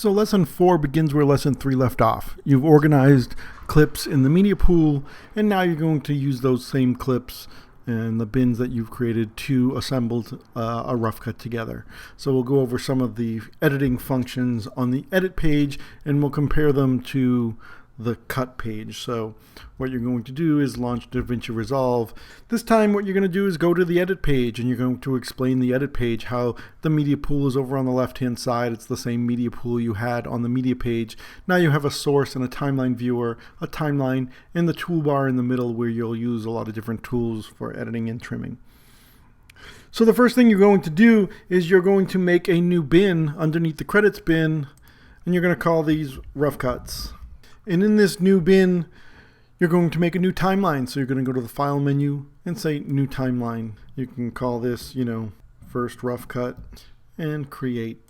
So lesson 4 begins where lesson 3 left off. You've organized clips in the media pool, and now you're going to use those same clips and the bins that you've created to assemble a rough cut together. So we'll go over some of the editing functions on the edit page, and we'll compare them to the cut page. So what you're going to do is launch DaVinci Resolve. This time what you're going to do is go to the edit page, and you're going to explain the edit page, how the media pool is over on the left hand side. It's the same media pool you had on the media page. Now you have a source and a timeline viewer, a timeline, and the toolbar in the middle where you'll use a lot of different tools for editing and trimming. So the first thing you're going to do is you're going to make a new bin underneath the credits bin, and you're going to call these rough cuts. And in this new bin, you're going to make a new timeline. So you're going to go to the File menu and say New Timeline. You can call this, First Rough Cut, and Create.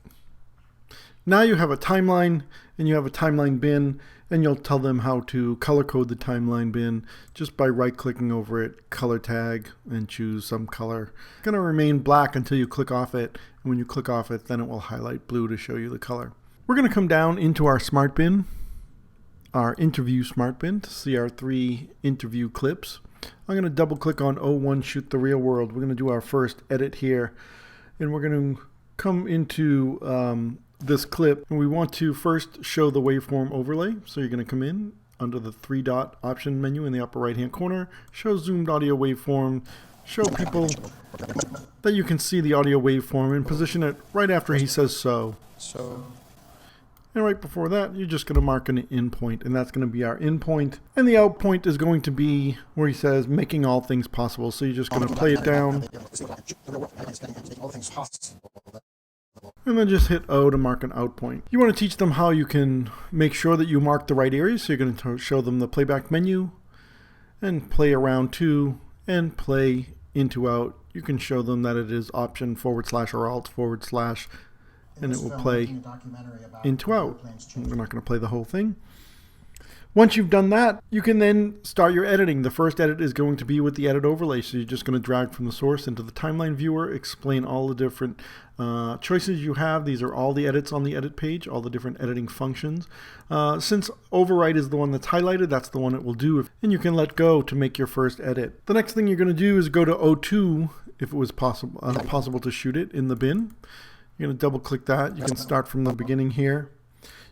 Now you have a timeline, and you have a timeline bin, and you'll tell them how to color code the timeline bin just by right-clicking over it, color tag, and choose some color. It's going to remain black until you click off it, and when you click off it, then it will highlight blue to show you the color. We're going to come down into our Smart Bin, our interview smart bin, to see our 3 interview clips. I'm going to double click on 01 Shoot the Real World. We're going to do our first edit here, and we're going to come into this clip, and we want to first show the waveform overlay. So you're going to come in under the 3-dot option menu in the upper right hand corner, show zoomed audio waveform, show people that you can see the audio waveform, and position it right after he says so. And right before that, you're just going to mark an in point, and that's going to be our in point. And the out point is going to be where he says, making all things possible. So you're just going to play it down. And then just hit O to mark an out point. You want to teach them how you can make sure that you mark the right areas. So you're going to show them the playback menu, and play around to, and play into out. You can show them that it is option / or alt /, and it will play into out. We're not going to play the whole thing. Once you've done that, you can then start your editing. The first edit is going to be with the edit overlay. So you're just going to drag from the source into the timeline viewer, explain all the different choices you have. These are all the edits on the edit page, all the different editing functions. Since overwrite is the one that's highlighted, that's the one it will do. And you can let go to make your first edit. The next thing you're going to do is go to 02 if it was possible to shoot it in the bin. You're going to double click that. You can start from the beginning here.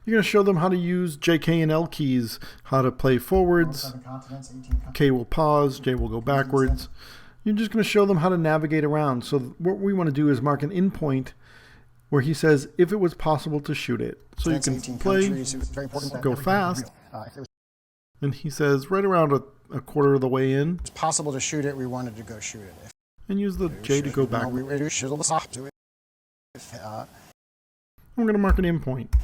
You're going to show them how to use J, K, and L keys, how to play forwards. K will pause, J will go backwards. You're just going to show them how to navigate around. So what we want to do is mark an in point where he says, if it was possible to shoot it. So you can play, go fast. And he says, right around a quarter of the way in. It's possible to shoot it, we wanted to go shoot it. And use the J to go backwards. I'm going to mark an in point.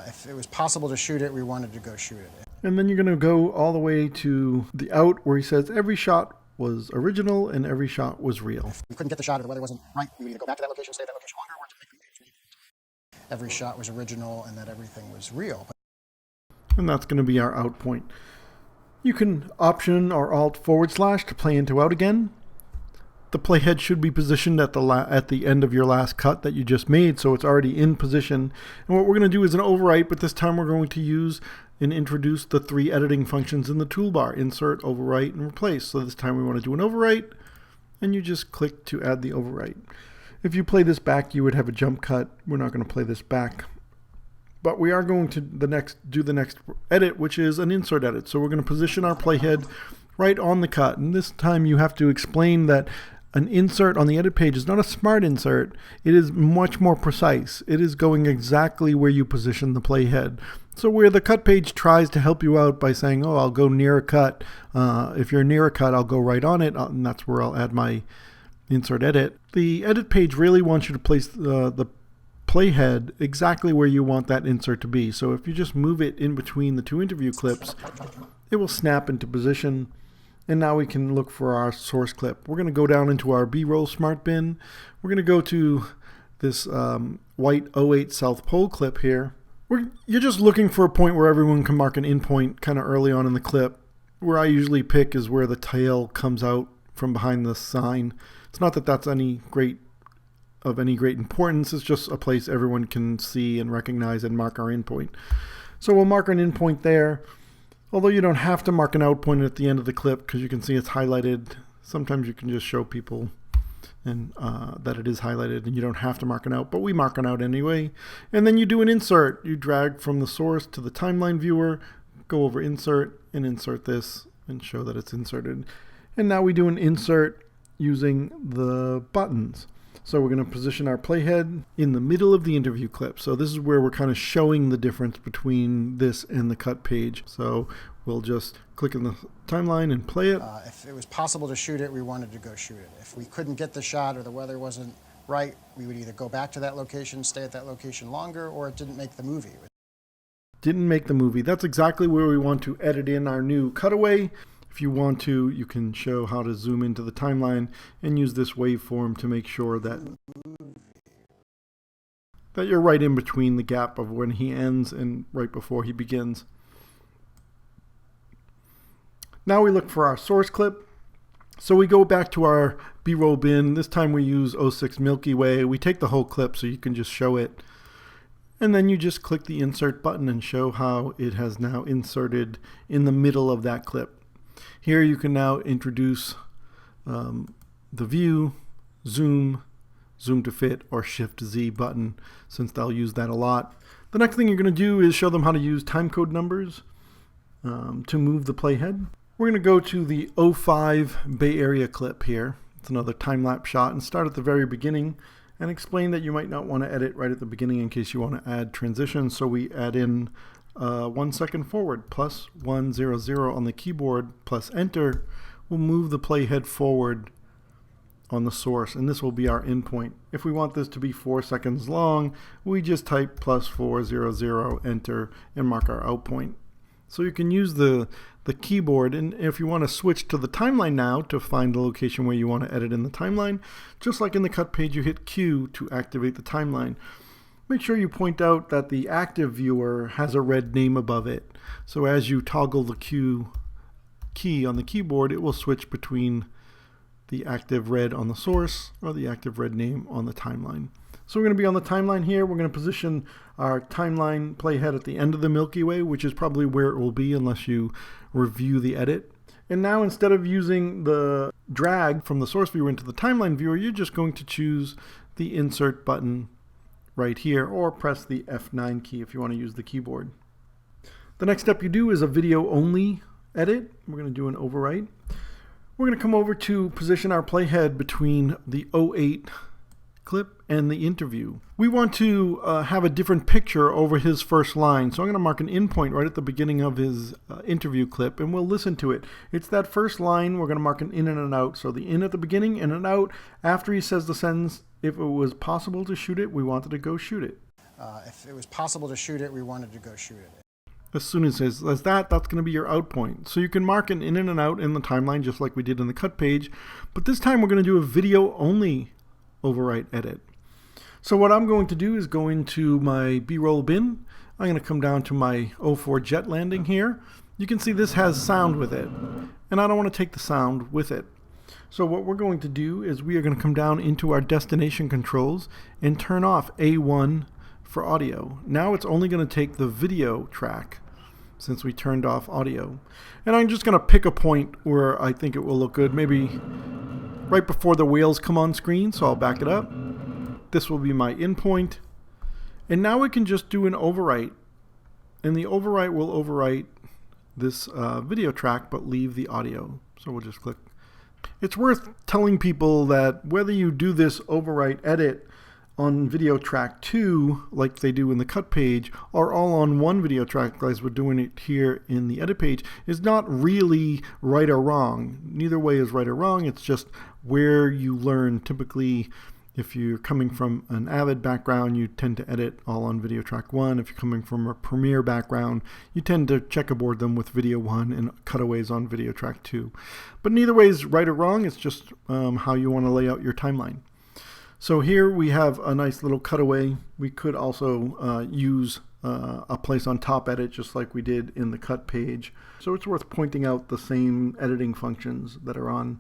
If it was possible to shoot it, we wanted to go shoot it. And then you're going to go all the way to the out where he says every shot was original and every shot was real. If we couldn't get the shot or the weather wasn't right, we would either go back to that location, stay at that location longer, or to make every shot was original and that everything was real. And that's going to be our out point. You can option or alt / to play into out again. The playhead should be positioned at the end of your last cut that you just made, so it's already in position. And what we're going to do is an overwrite, but this time we're going to use and introduce the 3 editing functions in the toolbar: insert, overwrite, and replace. So this time we want to do an overwrite, and you just click to add the overwrite. If you play this back, you would have a jump cut. We're not going to play this back, but we are going to do the next edit, which is an insert edit. So we're going to position our playhead right on the cut, and this time you have to explain that an insert on the edit page is not a smart insert. It is much more precise. It is going exactly where you position the playhead. So where the cut page tries to help you out by saying, oh, I'll go near a cut. If you're near a cut, I'll go right on it, and that's where I'll add my insert edit. The edit page really wants you to place the playhead exactly where you want that insert to be. So if you just move it in between the 2 interview clips, it will snap into position. And now we can look for our source clip. We're going to go down into our B-roll smart bin. We're going to go to this white 08 South Pole clip here. You're just looking for a point where everyone can mark an in point kind of early on in the clip. Where I usually pick is where the tail comes out from behind the sign. It's not that that's any great of any great importance. It's just a place everyone can see and recognize and mark our endpoint. So we'll mark an endpoint there, although you don't have to mark an out point at the end of the clip because you can see it's highlighted. Sometimes you can just show people and that it is highlighted and you don't have to mark an out, but we mark an out anyway. And then you do an insert. You drag from the source to the timeline viewer, go over insert and insert this and show that it's inserted. And now we do an insert using the buttons. So we're going to position our playhead in the middle of the interview clip. So this is where we're kind of showing the difference between this and the cut page. So we'll just click in the timeline and play it. If it was possible to shoot it, we wanted to go shoot it. If we couldn't get the shot or the weather wasn't right, we would either go back to that location, stay at that location longer, or it didn't make the movie. Didn't make the movie. That's exactly where we want to edit in our new cutaway. If you want to, you can show how to zoom into the timeline and use this waveform to make sure that you're right in between the gap of when he ends and right before he begins. Now we look for our source clip. So we go back to our B-roll bin. This time we use 06 Milky Way. We take the whole clip so you can just show it. And then you just click the insert button and show how it has now inserted in the middle of that clip. Here you can now introduce the view, zoom, zoom to fit, or shift Z button, since they'll use that a lot. The next thing you're going to do is show them how to use timecode numbers to move the playhead. We're going to go to the 05 Bay Area clip here. It's another time-lapse shot, and start at the very beginning and explain that you might not want to edit right at the beginning in case you want to add transitions. So we add in 1 second forward, plus 100 on the keyboard, plus enter will move the playhead forward on the source, and this will be our endpoint. If we want this to be 4 seconds long, we just type plus 400, enter, and mark our out point. So you can use the keyboard, and if you want to switch to the timeline now to find the location where you want to edit in the timeline, just like in the cut page, you hit Q to activate the timeline. Make sure you point out that the active viewer has a red name above it. So as you toggle the Q key on the keyboard, it will switch between the active red on the source or the active red name on the timeline. So we're going to be on the timeline here. We're going to position our timeline playhead at the end of the Milky Way, which is probably where it will be unless you review the edit. And now instead of using the drag from the source viewer into the timeline viewer, you're just going to choose the insert button right here, or press the F9 key if you want to use the keyboard. The next step you do is a video only edit. We're going to do an overwrite. We're going to come over to position our playhead between the 08 clip and the interview. We want to have a different picture over his first line, so I'm going to mark an in point right at the beginning of his interview clip, and we'll listen to it. It's that first line. We're going to mark an in and an out, so the in at the beginning and an out after he says the sentence, if it was possible to shoot it, we wanted to go shoot it. If it was possible to shoot it, we wanted to go shoot it. As soon as it says that, that's going to be your out point. So you can mark an in and an out in the timeline just like we did in the cut page, but this time we're going to do a video only overwrite edit. So what I'm going to do is go into my B-roll bin. I'm going to come down to my 04 jet landing here. You can see this has sound with it, and I don't want to take the sound with it. So what we're going to do is we are going to come down into our destination controls and turn off A1 for audio. Now it's only going to take the video track since we turned off audio. And I'm just going to pick a point where I think it will look good, maybe right before the whales come on screen, so I'll back it up. This will be my in point. And now we can just do an overwrite. And the overwrite will overwrite this video track but leave the audio. So we'll just click. It's worth telling people that whether you do this overwrite edit on video track 2 like they do in the cut page or all on one video track as we're doing it here in the edit page is not really right or wrong. Neither way is right or wrong. It's just where you learn. Typically, if you're coming from an Avid background, you tend to edit all on video track 1. If you're coming from a Premiere background, you tend to checkerboard them with video 1 and cutaways on video track 2. But neither way is right or wrong. It's just how you want to lay out your timeline. So here we have a nice little cutaway. We could also use a place on top edit just like we did in the cut page. So it's worth pointing out the same editing functions that are on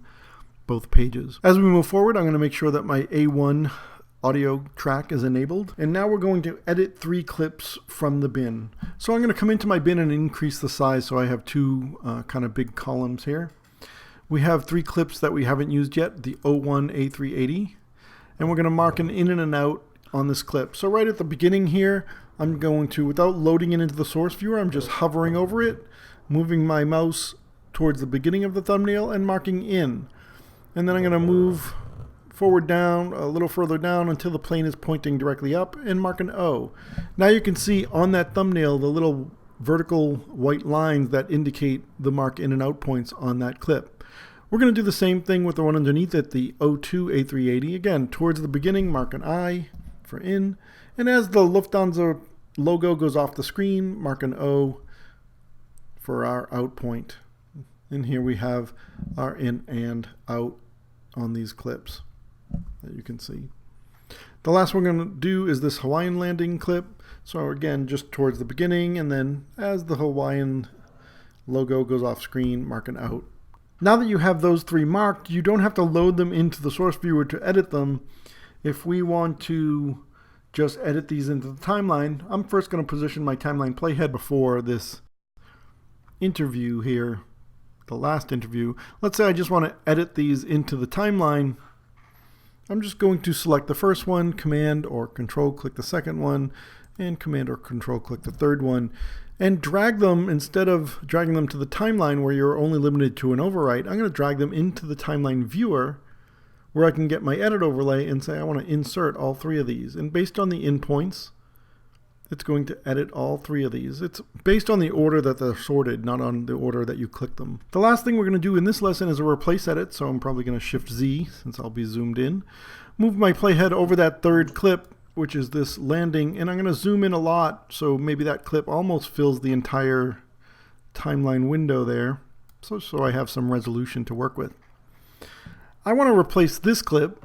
both pages. As we move forward, I'm going to make sure that my A1 audio track is enabled. And now we're going to edit 3 clips from the bin. So I'm going to come into my bin and increase the size so I have 2 kind of big columns here. We have 3 clips that we haven't used yet, the 01 A380. And we're going to mark an in and an out on this clip. So right at the beginning here, I'm going to, without loading it into the source viewer, I'm just hovering over it, moving my mouse towards the beginning of the thumbnail and marking in. And then I'm going to move forward down, a little further down until the plane is pointing directly up and mark an O. Now you can see on that thumbnail the little vertical white lines that indicate the mark in and out points on that clip. We're going to do the same thing with the one underneath it, the 02 A380. Again, towards the beginning, mark an I for in. And as the Lufthansa logo goes off the screen, mark an O for our out point. And here we have our in and out on these clips that you can see. The last one we're going to do is this Hawaiian landing clip. So again, just towards the beginning, and then as the Hawaiian logo goes off screen, mark an out. Now that you have those 3 marked, you don't have to load them into the source viewer to edit them. If we want to just edit these into the timeline, I'm first going to position my timeline playhead before this interview here, the last interview. Let's say I just want to edit these into the timeline. I'm just going to select the first one, Command or Control click the second one, and Command or Control click the third one, and drag them, instead of dragging them to the timeline where you're only limited to an overwrite, I'm going to drag them into the timeline viewer where I can get my edit overlay and say I want to insert all 3 of these. And based on the endpoints, it's going to edit all 3 of these. It's based on the order that they're sorted, not on the order that you click them. The last thing we're going to do in this lesson is a replace edit, so I'm probably going to Shift Z since I'll be zoomed in. Move my playhead over that 3rd clip, which is this landing, and I'm going to zoom in a lot, so maybe that clip almost fills the entire timeline window there, so I have some resolution to work with. I want to replace this clip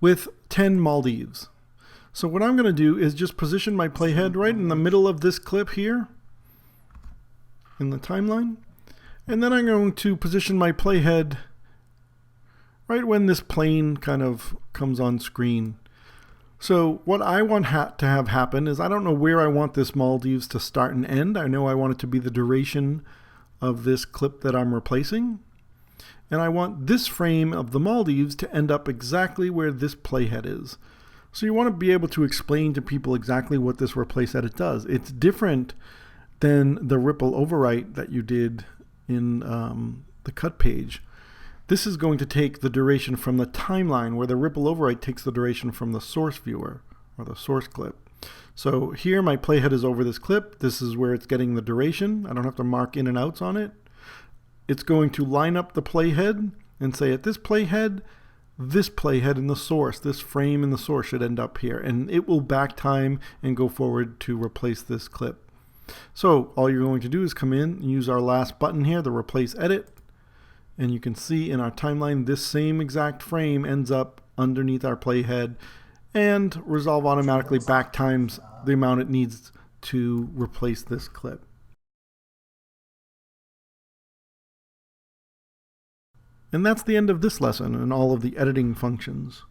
with 10 Maldives. So what I'm going to do is just position my playhead right in the middle of this clip here in the timeline, and then I'm going to position my playhead right when this plane kind of comes on screen. So what I want to have happen is I don't know where I want this Maldives to start and end. I know I want it to be the duration of this clip that I'm replacing. And I want this frame of the Maldives to end up exactly where this playhead is. So you want to be able to explain to people exactly what this replace edit does. It's different than the ripple overwrite that you did in the cut page. This is going to take the duration from the timeline, where the ripple overwrite takes the duration from the source viewer or the source clip. So here my playhead is over this clip. This is where it's getting the duration. I don't have to mark in and outs on it. It's going to line up the playhead and say at this playhead in the source, this frame in the source should end up here. And it will back time and go forward to replace this clip. So all you're going to do is come in and use our last button here, the replace edit. And you can see in our timeline, this same exact frame ends up underneath our playhead, and Resolve automatically back times the amount it needs to replace this clip. And that's the end of this lesson and all of the editing functions.